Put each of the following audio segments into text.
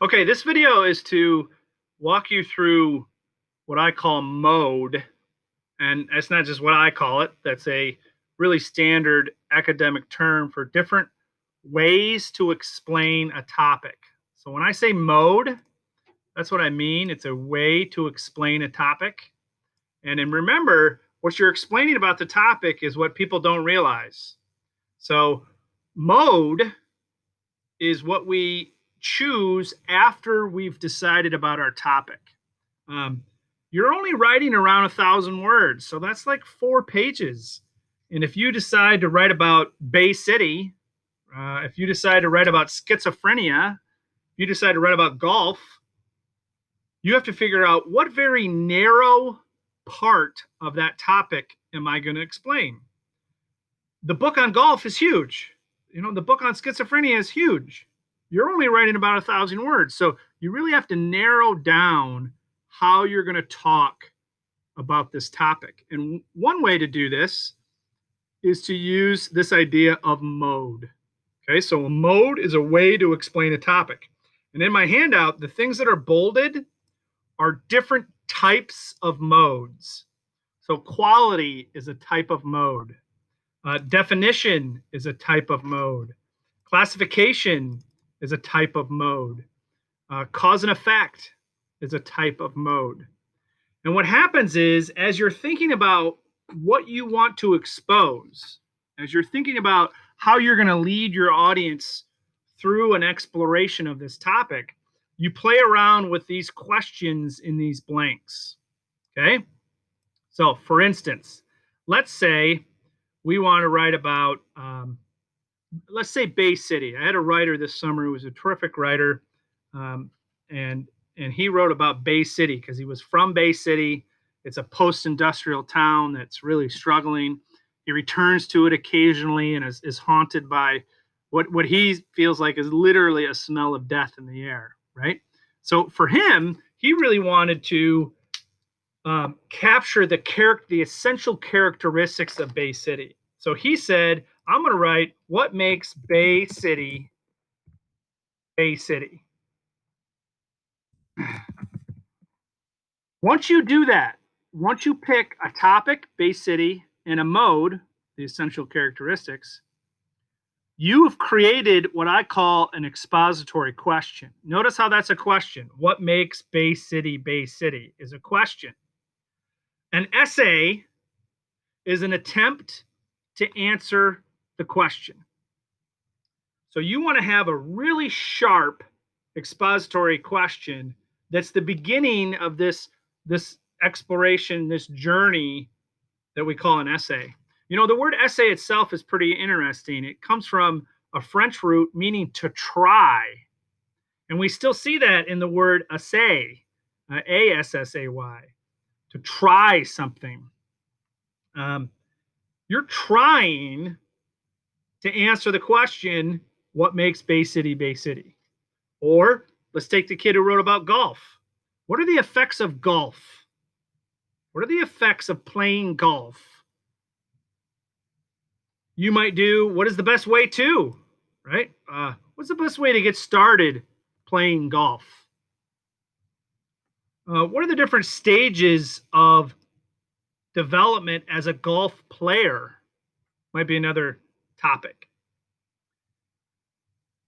Okay, this video is to walk you through what I call mode. And that's not just what I call it, that's a really standard academic term for different ways to explain a topic. So when I say mode, that's what I mean. It's a way to explain a topic. And then remember, what you're explaining about the topic is what people don't realize. So mode is what we choose after we've decided about our topic. Um, you're only writing around 1,000 words, so that's like 4 pages. And if you decide to write about Bay City, if you decide to write about schizophrenia, if you decide to write about golf, you have to figure out what very narrow part of that topic am I going to explain. The book on golf is huge. The book on schizophrenia is huge. You're only writing about 1,000 words. So you really have to narrow down how you're going to talk about this topic. And one way to do this is to use this idea of mode. Okay, so a mode is a way to explain a topic. And in my handout, the things that are bolded are different types of modes. So quality is a type of mode. Definition is a type of mode. Classification is a type of mode. Cause and effect is a type of mode. And what happens is, as you're thinking about what you want to expose, as you're thinking about how you're going to lead your audience through an exploration of this topic, you play around with these questions in these blanks. Okay? So, for instance, let's say we want to write about, let's say Bay City. I had a writer this summer who was a terrific writer, um, and he wrote about Bay City because he was from Bay City. It's a post-industrial town that's really struggling. He returns to it occasionally and is haunted by what he feels like is literally a smell of death in the air, right? So for him, he really wanted to capture the essential characteristics of Bay City. So he said, I'm going to write what makes Bay City Bay City. Once you do that, once you pick a topic, Bay City, and a mode, the essential characteristics, you have created what I call an expository question. Notice how that's a question. What makes Bay City is a question. An essay is an attempt to answer the question. So you want to have a really sharp expository question that's the beginning of this exploration, this journey that we call an essay. The word essay itself is pretty interesting. It comes from a French root meaning to try. And we still see that in the word assay, A-S-S-A-Y, to try something. You're trying to answer the question, what makes Bay City Bay City? Or let's take the kid who wrote about golf. What are the effects of golf? What are the effects of playing golf? You might do, what is the best way to, right? What's the best way to get started playing golf? What are the different stages of development as a golf player? Might be another topic.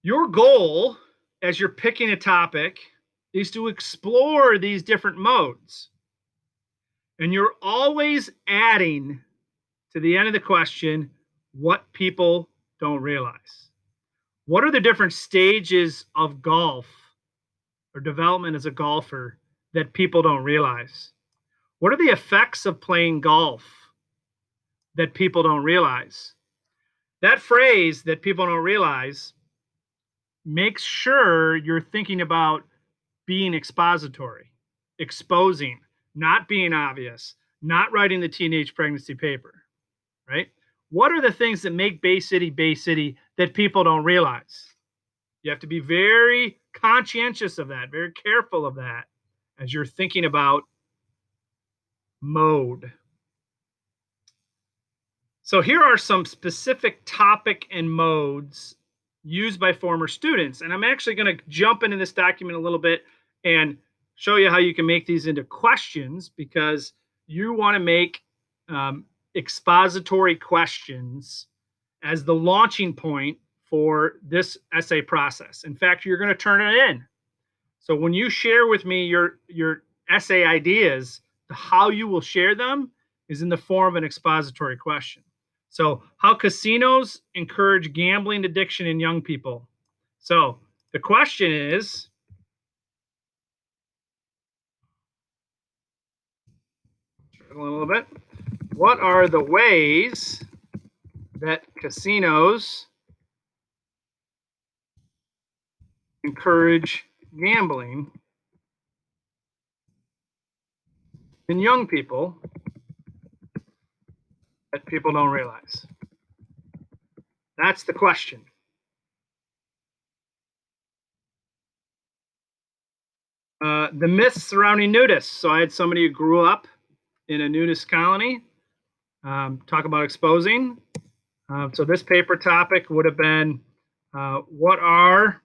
Your goal as you're picking a topic is to explore these different modes. And you're always adding to the end of the question what people don't realize. What are the different stages of golf or development as a golfer that people don't realize? What are the effects of playing golf that people don't realize? That phrase, that people don't realize, makes sure you're thinking about being expository, exposing, not being obvious, not writing the teenage pregnancy paper, right? What are the things that make Bay City that people don't realize? You have to be very conscientious of that, very careful of that as you're thinking about mode. So here are some specific topic and modes used by former students. And I'm actually going to jump into this document a little bit and show you how you can make these into questions, because you want to make expository questions as the launching point for this essay process. In fact, you're going to turn it in. So when you share with me your essay ideas, how you will share them is in the form of an expository question. So, how casinos encourage gambling addiction in young people. So, the question is, struggling a little bit, what are the ways that casinos encourage gambling in young people that people don't realize? That's the question. The myths surrounding nudists. So I had somebody who grew up in a nudist colony talk about exposing. So this paper topic would have been, what are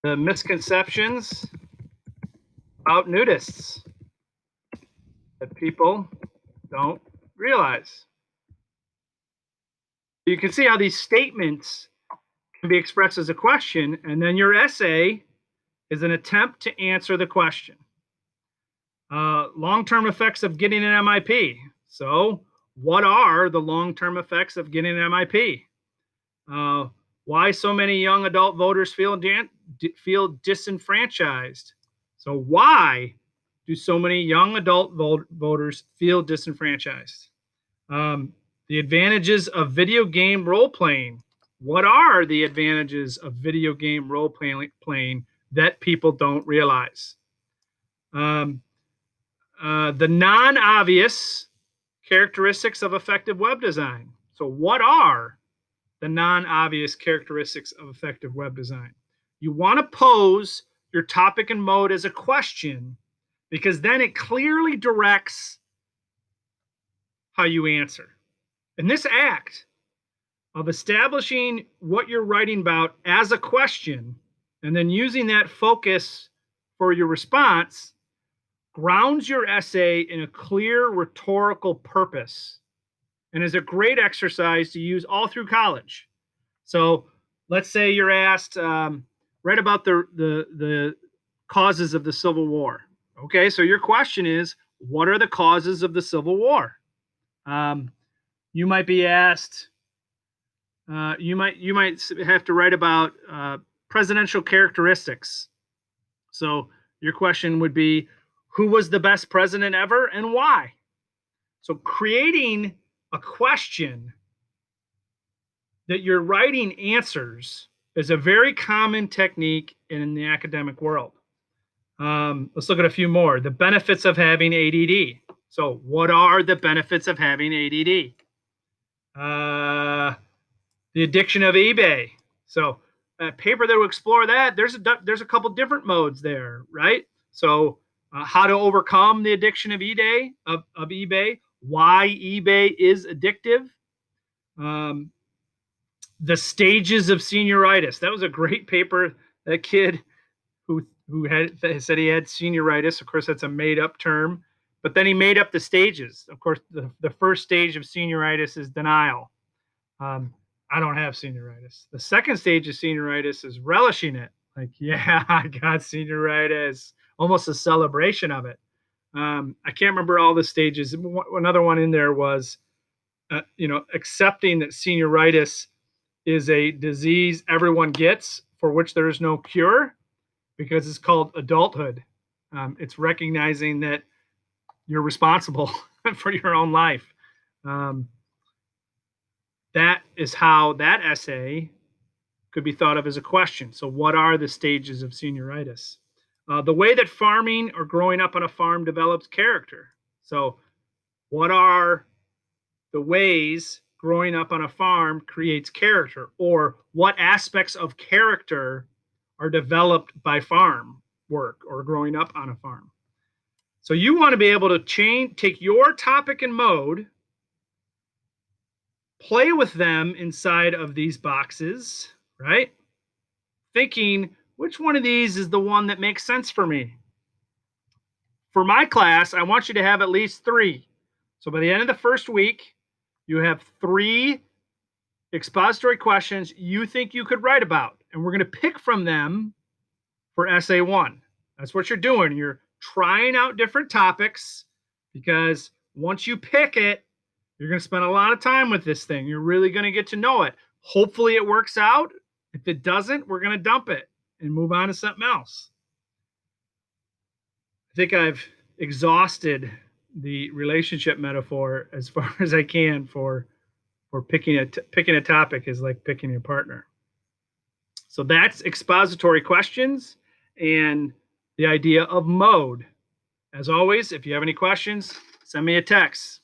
the misconceptions about nudists that people don't realize? You can see how these statements can be expressed as a question, and then your essay is an attempt to answer the question. Long-term effects of getting an MIP. So, what are the long-term effects of getting an MIP? Why so many young adult voters feel disenfranchised? So, why do so many young adult voters feel disenfranchised? The advantages of video game role playing. What are the advantages of video game role playing that people don't realize? The non-obvious characteristics of effective web design. So, what are the non-obvious characteristics of effective web design? You want to pose your topic and mode as a question, because then it clearly directs how you answer. And this act of establishing what you're writing about as a question and then using that focus for your response grounds your essay in a clear rhetorical purpose and is a great exercise to use all through college. So let's say you're asked, write about the causes of the Civil War. Okay, so your question is, what are the causes of the Civil War? You might be asked, you might have to write about presidential characteristics. So your question would be, who was the best president ever and why? So creating a question that you're writing answers is a very common technique in the academic world. Let's look at a few more. The benefits of having ADD. So what are the benefits of having ADD? The addiction of eBay. So a paper that will explore that, there's a couple different modes there, right? So how to overcome the addiction of eBay, why eBay is addictive, the stages of senioritis. That was a great paper. That kid who had said he had senioritis. Of course, that's a made up term, but then he made up the stages. Of course, the first stage of senioritis is denial. I don't have senioritis. The second stage of senioritis is relishing it. Like, yeah, I got senioritis. Almost a celebration of it. I can't remember all the stages. Another one in there was, accepting that senioritis is a disease everyone gets for which there is no cure because it's called adulthood. It's recognizing that you're responsible for your own life. That is how that essay could be thought of as a question. So, what are the stages of senioritis? The way that farming or growing up on a farm develops character. So, what are the ways growing up on a farm creates character, or what aspects of character are developed by farm work or growing up on a farm? So, you want to be able to take your topic and mode play with them inside of these boxes, right? Thinking, which one of these is the one that makes sense for me? For my class, I want you to have at least 3. So by the end of the first week, you have 3 expository questions you think you could write about. And we're going to pick from them for essay 1. That's what you're doing. You're trying out different topics, because once you pick it, you're going to spend a lot of time with this thing. You're really going to get to know it. Hopefully it works out. If it doesn't, we're going to dump it and move on to something else. I think I've exhausted the relationship metaphor as far as I can for picking a topic is like picking your partner. So that's expository questions and the idea of mode. As always, if you have any questions, send me a text.